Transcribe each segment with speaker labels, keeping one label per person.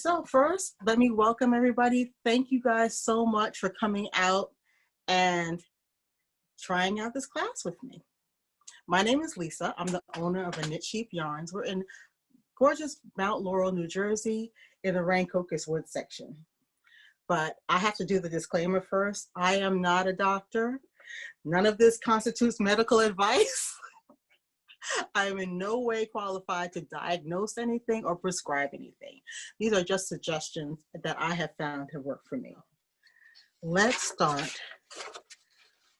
Speaker 1: So first, let me welcome everybody. Thank you guys so much for coming out and trying out this class with me. My name is Lisa. I'm the owner of A Knit Sheep Yarns. We're in gorgeous Mount Laurel, New Jersey in the Rancocas Woods section. But I have to do the disclaimer first. I am not a doctor. None of this constitutes medical advice. I am in no way qualified to diagnose anything or prescribe anything. These are just suggestions that I have found have worked for me. Let's start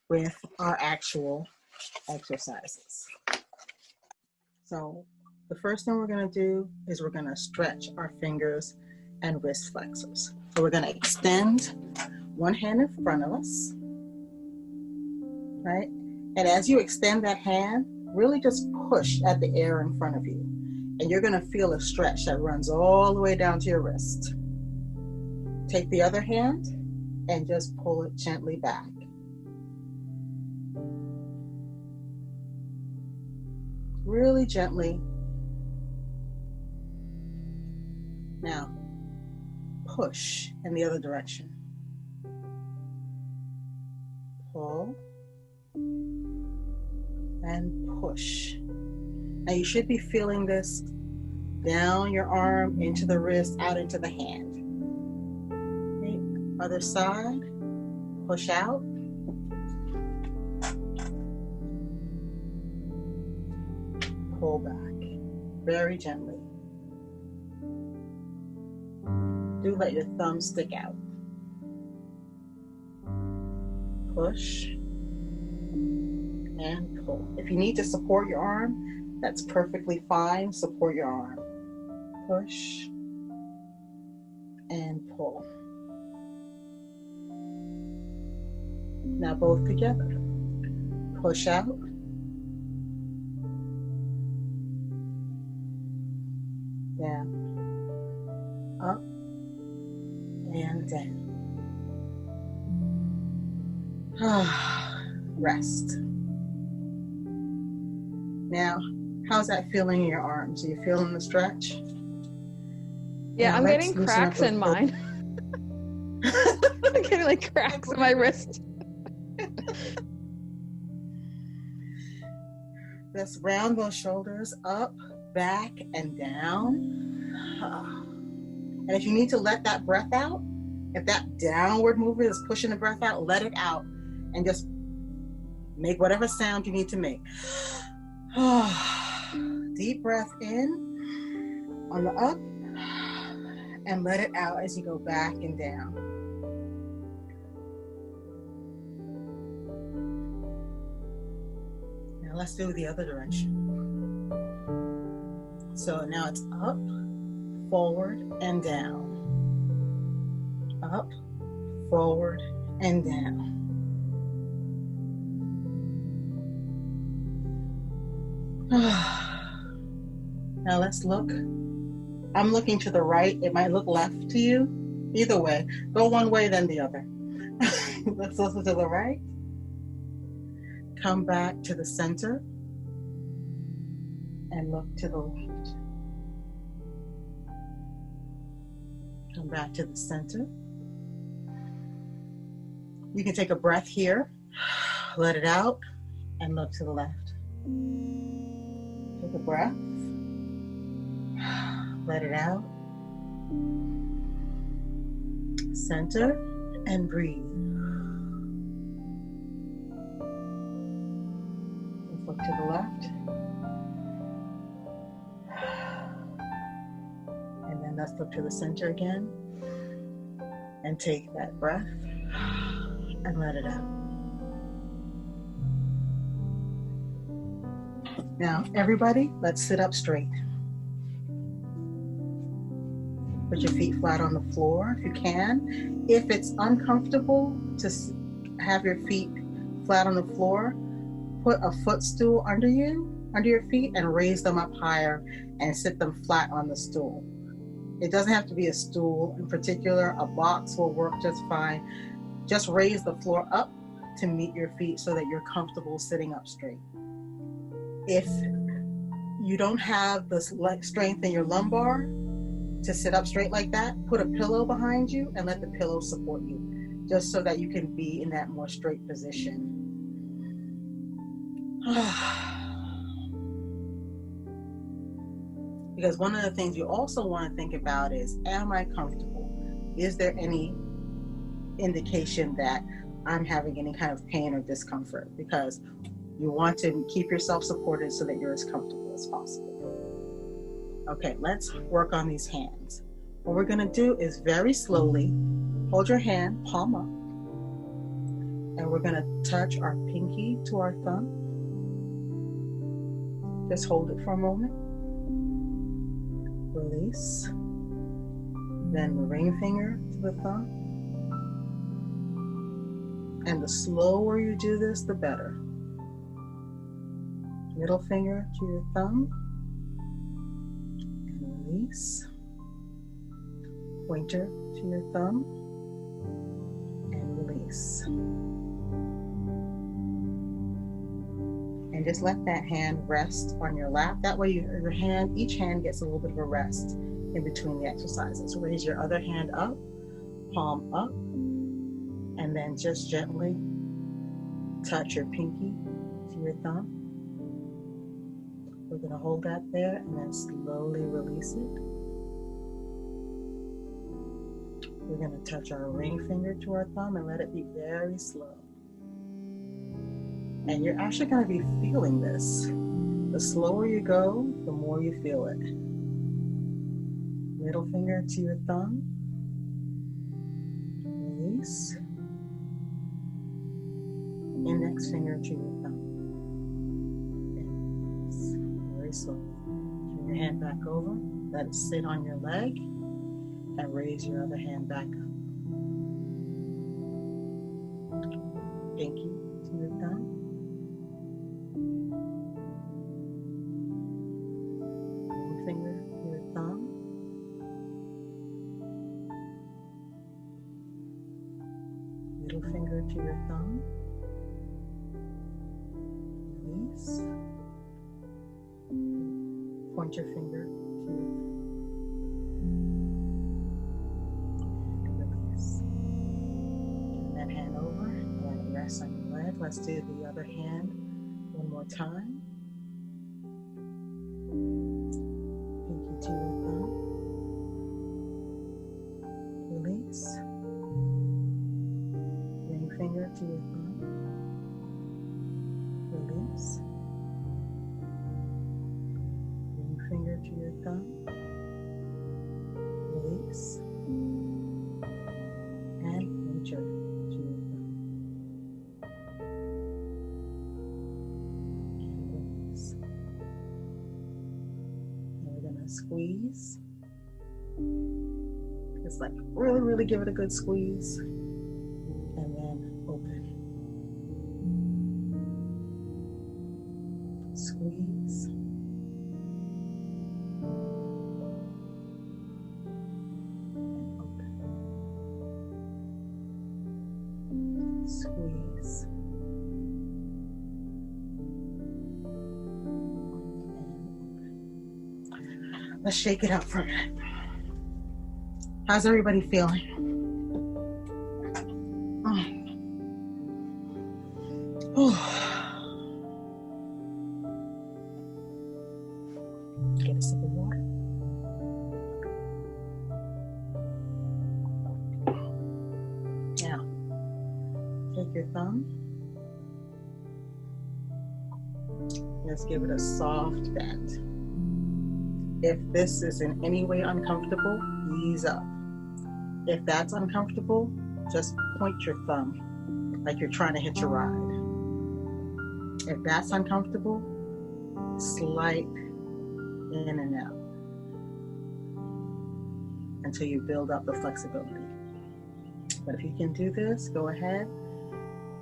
Speaker 1: with our actual exercises. So the first thing we're going to do is we're going to stretch our fingers and wrist flexors. So we're going to extend one hand in front of us, right? And as you extend that hand, really just push at the air in front of you. And you're going to feel a stretch that runs all the way down to your wrist. Take the other hand and just pull it gently back. Really gently. Now, push in the other direction. Pull and push. Now you should be feeling this down your arm, into the wrist, out into the hand. Okay. Other side, push out. Pull back, very gently. Do let your thumb stick out. Push and pull. If you need to support your arm, that's perfectly fine. Support your arm. Push and pull. Now both together. Push out. Down. Up and down. Rest. Now, how's that feeling in your arms? Are you feeling the stretch?
Speaker 2: Yeah, I'm getting cracks in mine. I'm getting like cracks in my wrist.
Speaker 1: Let's round those shoulders up, back, and down. And if you need to let that breath out, if that downward movement is pushing the breath out, let it out and just make whatever sound you need to make. Deep breath in on the up and let it out as you go back and down. Now let's do the other direction. So now it's up, forward, and down. Up, forward, and down. Now let's look. I'm looking to the right. It might look left to you. Either way, go one way, then the other. Let's listen to the right. Come back to the center and look to the left. Come back to the center. You can take a breath here, let it out, and look to the left. Take a breath, let it out, center, and breathe. Let's look to the left. And then let's look to the center again. And take that breath and let it out. Now, everybody, let's sit up straight. Put your feet flat on the floor if you can. If it's uncomfortable to have your feet flat on the floor, put a footstool under your feet, and raise them up higher and sit them flat on the stool. It doesn't have to be a stool in particular. A box will work just fine. Just raise the floor up to meet your feet so that you're comfortable sitting up straight. If you don't have the strength in your lumbar, to sit up straight like that, put a pillow behind you and let the pillow support you, just so that you can be in that more straight position. Because one of the things you also want to think about is, am I comfortable? Is there any indication that I'm having any kind of pain or discomfort? Because you want to keep yourself supported so that you're as comfortable as possible. Okay, let's work on these hands. What we're going to do is very slowly hold your hand, palm up, and we're going to touch our pinky to our thumb. Just hold it for a moment. Release. Then the ring finger to the thumb. And the slower you do this, the better. Middle finger to your thumb. And release. Pointer to your thumb. And release. And just let that hand rest on your lap. That way each hand gets a little bit of a rest in between the exercises. Raise your other hand up, palm up, and then just gently touch your pinky to your thumb. We're going to hold that there and then slowly release it. We're going to touch our ring finger to our thumb and let it be very slow. And you're actually going to be feeling this. The slower you go, the more you feel it. Middle finger to your thumb. Release. Index finger to your thumb. And release. Very slowly. Turn your hand back over. Let it sit on your leg. And raise your other hand back up. Pinky to your thumb. Finger to your thumb. Middle finger to your thumb. Release. Point your finger to your thumb. Release. Turn that hand over and let it rest on your leg. Let's do the other hand one more time. To your thumb. Release. Ring finger to your thumb. Release. Ring finger to your thumb. Release. And pointer to your thumb. And release. Squeeze. Just like really give it a good squeeze. And then open. Squeeze. And open. Squeeze. Let's shake it out for a minute. How's everybody feeling? Get a sip of water. Now, take your thumb. Let's give it a soft bend. If this is in any way uncomfortable, ease up. If that's uncomfortable, just point your thumb like you're trying to hitch a ride. If that's uncomfortable, slide in and out until you build up the flexibility. But if you can do this, go ahead.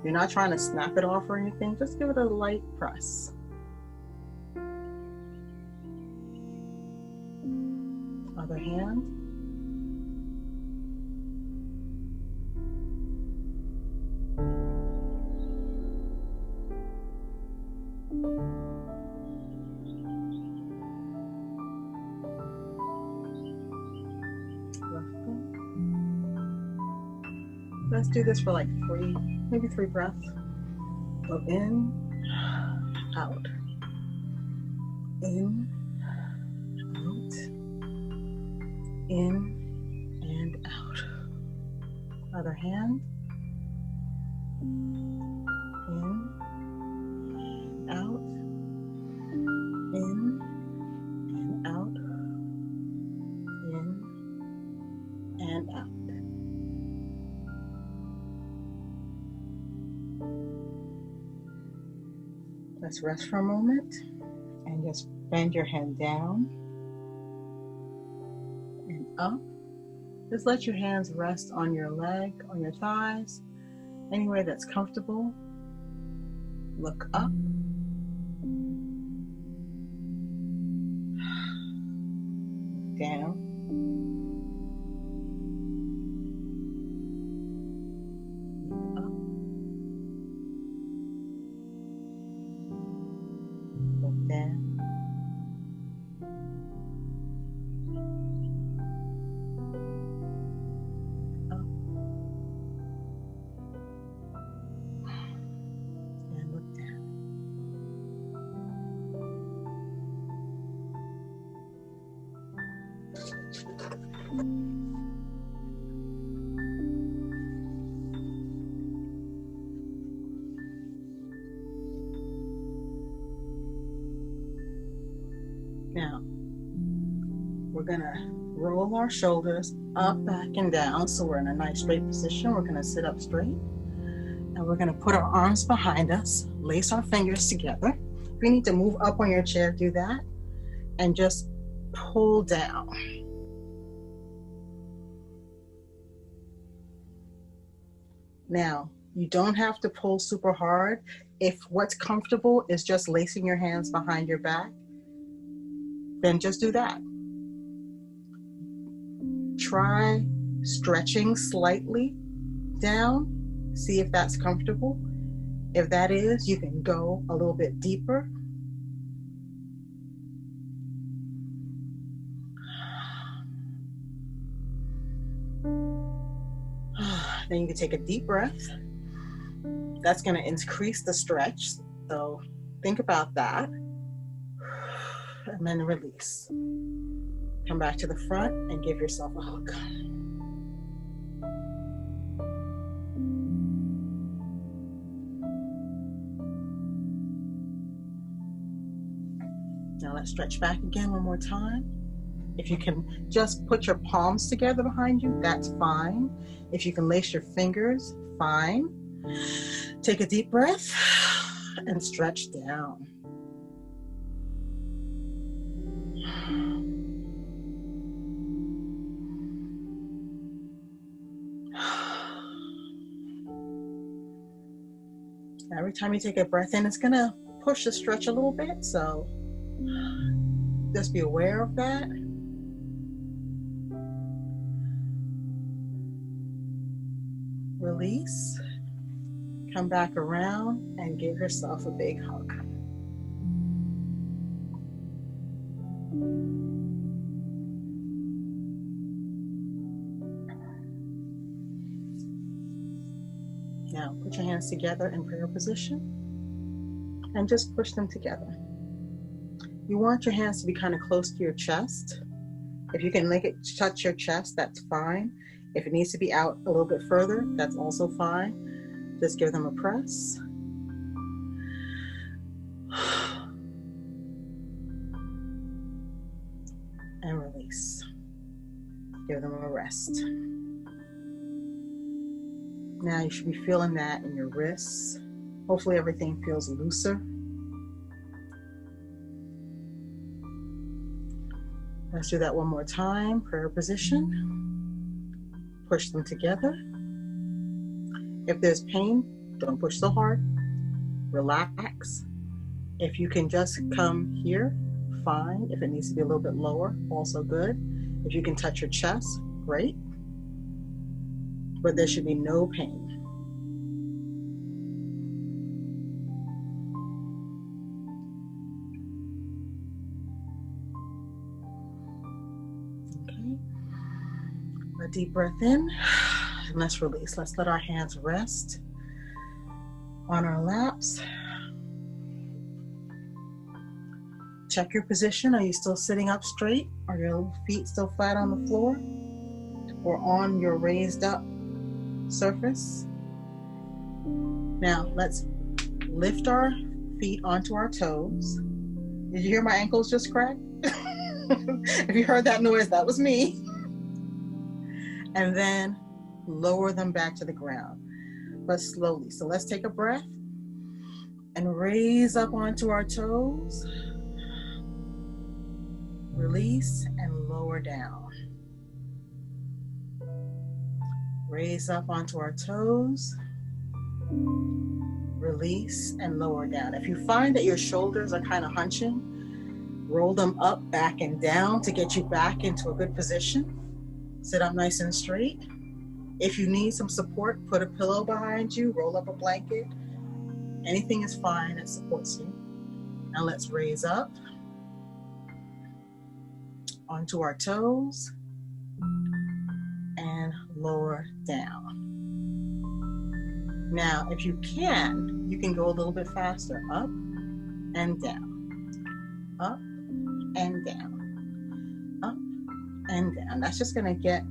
Speaker 1: You're not trying to snap it off or anything, just give it a light press. Other hand. Let's do this for like maybe three breaths. So in, out, in, out, in, and out. Other hand. In, out, in, and out, in, and out. Let's rest for a moment and just bend your hand down and up. Just let your hands rest on your leg, on your thighs, anywhere that's comfortable. Look up. Down. Look up. Look down. Up. And look down. Now, we're gonna roll our shoulders up, back, and down. So we're in a nice straight position. We're gonna sit up straight. And we're gonna put our arms behind us, lace our fingers together. If you need to move up on your chair, do that. And just pull down. Now, you don't have to pull super hard. If what's comfortable is just lacing your hands behind your back, then just do that. Try stretching slightly down. See if that's comfortable. If that is, you can go a little bit deeper. Then you can take a deep breath. That's going to increase the stretch. So think about that. And then release. Come back to the front and give yourself a hug. Now let's stretch back again one more time. If you can just put your palms together behind you, that's fine. If you can lace your fingers, fine. Take a deep breath and stretch down. Every time you take a breath in, it's gonna push the stretch a little bit, so just be aware of that. Release, come back around and give yourself a big hug. Now put your hands together in prayer position and just push them together. You want your hands to be kind of close to your chest. If you can make it touch your chest, that's fine. If it needs to be out a little bit further, that's also fine. Just give them a press. And release. Give them a rest. Now you should be feeling that in your wrists. Hopefully everything feels looser. Let's do that one more time. Prayer position. Push them together. If there's pain, don't push so hard. Relax. If you can just come here, fine. If it needs to be a little bit lower, also good. If you can touch your chest, great. But there should be no pain. Okay. A deep breath in, And let's release. Let's let our hands rest on our laps. Check your position. Are you still sitting up straight? Are your feet still flat on the floor or on your raised up surface? Now let's lift our feet onto our toes. Did you hear my ankles just crack? If you heard that noise, that was me. And then lower them back to the ground, but slowly. So let's take a breath and raise up onto our toes. Release and lower down. Raise up onto our toes. Release and lower down. If you find that your shoulders are kind of hunching, roll them up, back, and down to get you back into a good position. Sit up nice and straight. If you need some support, put a pillow behind you, roll up a blanket. Anything is fine that supports you. Now let's raise up onto our toes and lower down. Now, if you can go a little bit faster. Up and down, up and down, up and down. That's just gonna get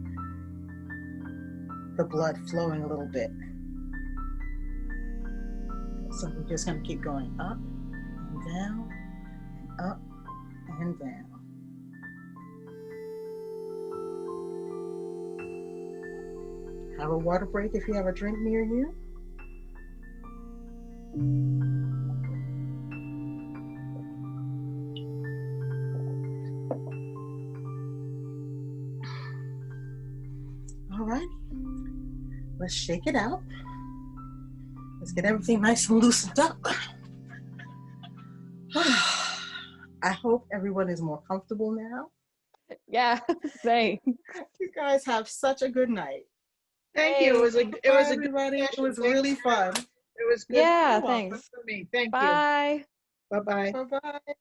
Speaker 1: the blood flowing a little bit. So we're just gonna keep going up and down, and up and down. Have a water break if you have a drink near you. All right, let's shake it out. Let's get everything nice and loosened up. I hope everyone is more comfortable now.
Speaker 2: Yeah, same.
Speaker 1: You guys have such a good night.
Speaker 3: Thank you. It was a
Speaker 1: everybody. It was really fun.
Speaker 3: It was good.
Speaker 2: Yeah,
Speaker 3: for
Speaker 2: thanks.
Speaker 3: me. Thank you.
Speaker 2: Bye.
Speaker 3: Bye-bye.
Speaker 1: Bye-bye.